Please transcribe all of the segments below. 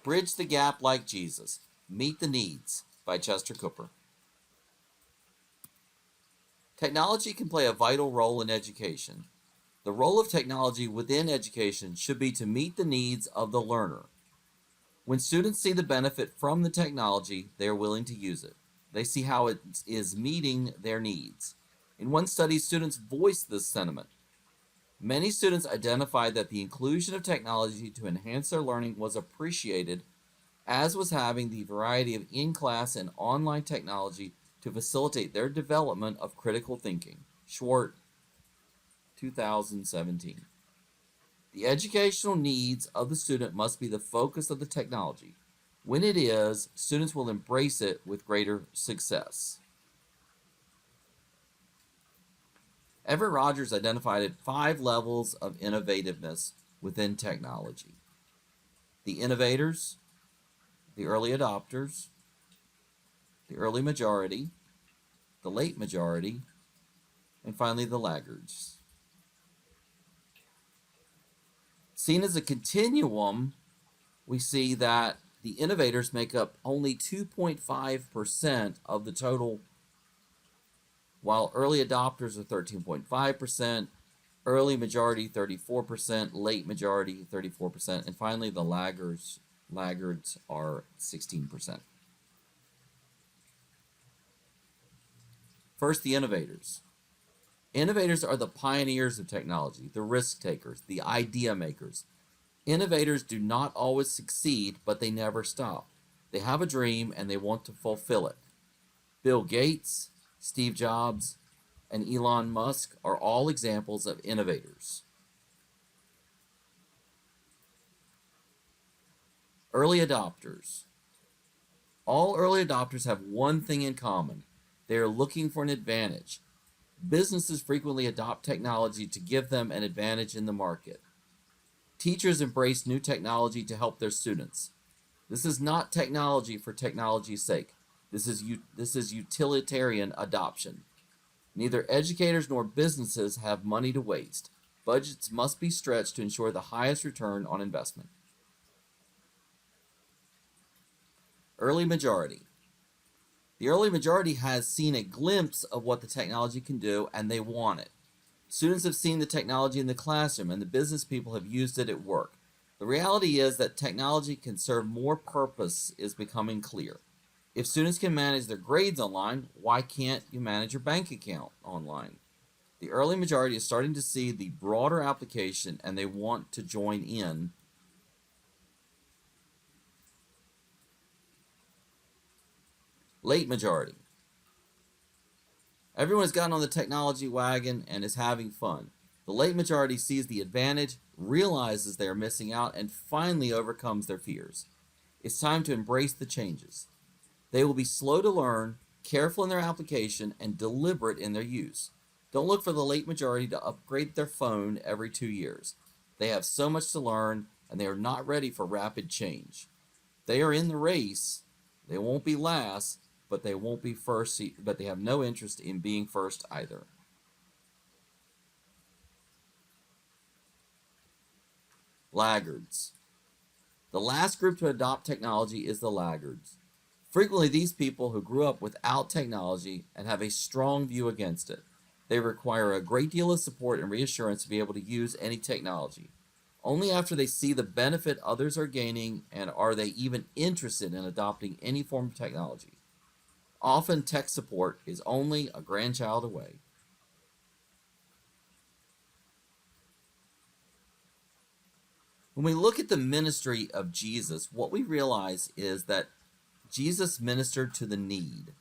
Bridge the Gap Like Jesus. Meet the Needs by Chester Cooper. Technology can play a vital role in education. The role of technology within education should be to meet the needs of the learner. When students see the benefit from the technology, they are willing to use it. They see how it is meeting their needs. In one study, students voiced this sentiment. Many students identified that the inclusion of technology to enhance their learning was appreciated, as was having the variety of in-class and online technology to facilitate their development of critical thinking. Schwartz, 2017. The educational needs of the student must be the focus of the technology. When it is, students will embrace it with greater success. Everett Rogers identified 5 levels of innovativeness within technology: the innovators, the early adopters, the early majority, the late majority, and finally the laggards. Seen as a continuum, we see that the innovators make up only 2.5% of the total, while early adopters are 13.5%, early majority 34%, late majority 34%, and finally the laggards are 16%. First, the innovators. Innovators are the pioneers of technology, the risk takers, the idea makers. Innovators do not always succeed, but they never stop. They have a dream and they want to fulfill it. Bill Gates, Steve Jobs, and Elon Musk are all examples of innovators. Early adopters. All early adopters have one thing in common. They are looking for an advantage. Businesses frequently adopt technology to give them an advantage in the market. Teachers embrace new technology to help their students. This is not technology for technology's sake. This is utilitarian adoption. Neither educators nor businesses have money to waste. Budgets must be stretched to ensure the highest return on investment. Early majority. The early majority has seen a glimpse of what the technology can do, and they want it. Students have seen the technology in the classroom, and the business people have used it at work. The reality is that technology can serve more purpose is becoming clear. If students can manage their grades online, why can't you manage your bank account online? The early majority is starting to see the broader application, and they want to join in. Late majority. Everyone has gotten on the technology wagon and is having fun. The late majority sees the advantage, realizes they are missing out, and finally overcomes their fears. It's time to embrace the changes. They will be slow to learn, careful in their application, and deliberate in their use. Don't look for the late majority to upgrade their phone every 2 years. They have so much to learn, and they are not ready for rapid change. They are in the race. They won't be last, but they won't be first, but they have no interest in being first either. Laggards. The last group to adopt technology is the laggards. Frequently, these people who grew up without technology and have a strong view against it. They require a great deal of support and reassurance to be able to use any technology. Only after they see the benefit others are gaining and are they even interested in adopting any form of technology. Often, tech support is only a grandchild away. When we look at the ministry of Jesus, what we realize is that Jesus ministered to the need.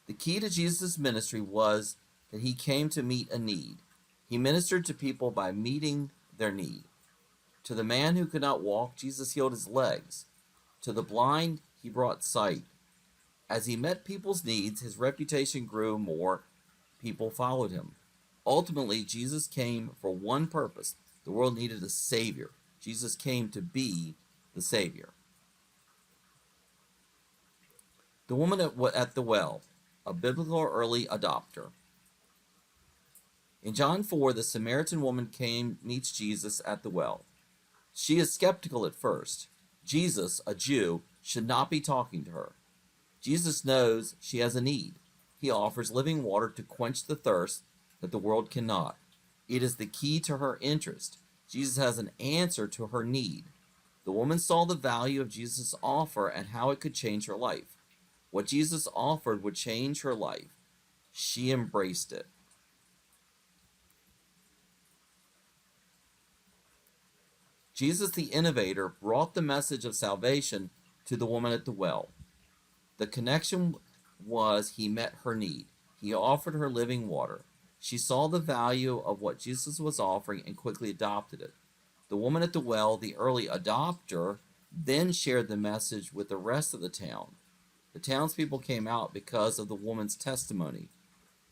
The key to Jesus' ministry was that he came to meet a need. He ministered to people by meeting their need. To the man who could not walk, Jesus healed his legs. To the blind, he brought sight. As he met people's needs, his reputation grew more. People followed him. Ultimately, Jesus came for one purpose. The world needed a Savior. Jesus came to be the Savior. The woman at the well, a biblical early adopter. In John 4, the Samaritan woman meets Jesus at the well. She is skeptical at first. Jesus, a Jew, should not be talking to her. Jesus knows she has a need. He offers living water to quench the thirst that the world cannot. It is the key to her interest. Jesus has an answer to her need. The woman saw the value of Jesus' offer and how it could change her life. What Jesus offered would change her life. She embraced it. Jesus, the innovator, brought the message of salvation to the woman at the well. The connection was he met her need. He offered her living water. She saw the value of what Jesus was offering and quickly adopted it. The woman at the well, the early adopter, then shared the message with the rest of the town. The townspeople came out because of the woman's testimony.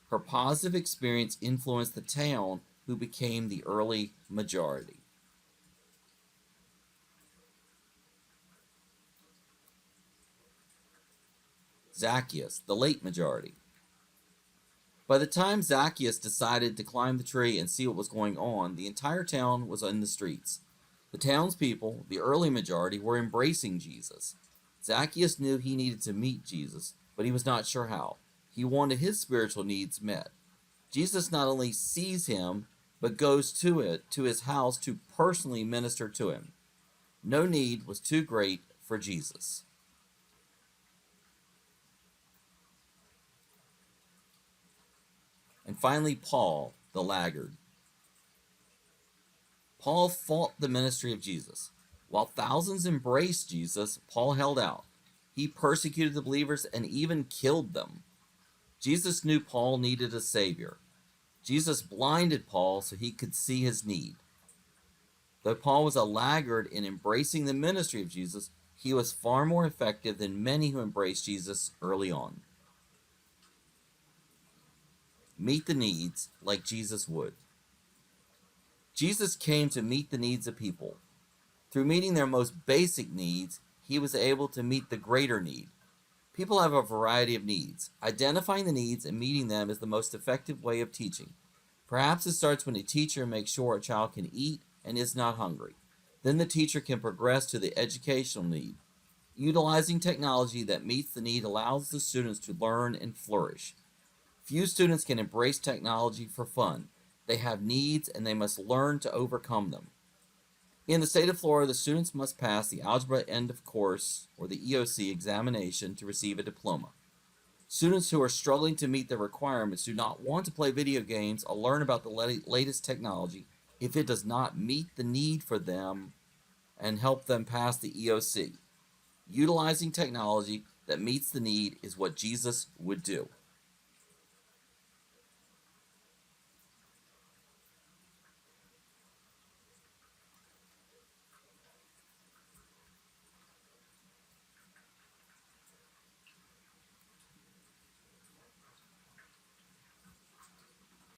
Her positive experience influenced the town, who became the early majority. Zacchaeus, the late majority. By the time Zacchaeus decided to climb the tree and see what was going on, the entire town was in the streets. The townspeople, the early majority, were embracing Jesus. Zacchaeus knew he needed to meet Jesus, but he was not sure how. He wanted his spiritual needs met. Jesus not only sees him, but goes to his house to personally minister to him. No need was too great for Jesus. And finally, Paul, the laggard. Paul fought the ministry of Jesus. While thousands embraced Jesus, Paul held out. He persecuted the believers and even killed them. Jesus knew Paul needed a savior. Jesus blinded Paul so he could see his need. Though Paul was a laggard in embracing the ministry of Jesus, he was far more effective than many who embraced Jesus early on. Meet the needs like Jesus would. Jesus came to meet the needs of people. Through meeting their most basic needs, he was able to meet the greater need. People have a variety of needs. Identifying the needs and meeting them is the most effective way of teaching. Perhaps it starts when a teacher makes sure a child can eat and is not hungry. Then the teacher can progress to the educational need. Utilizing technology that meets the need allows the students to learn and flourish. Few students can embrace technology for fun. They have needs and they must learn to overcome them. In the state of Florida, the students must pass the Algebra End of Course, or the EOC, examination to receive a diploma. Students who are struggling to meet the requirements do not want to play video games or learn about the latest technology if it does not meet the need for them and help them pass the EOC. Utilizing technology that meets the need is what Jesus would do.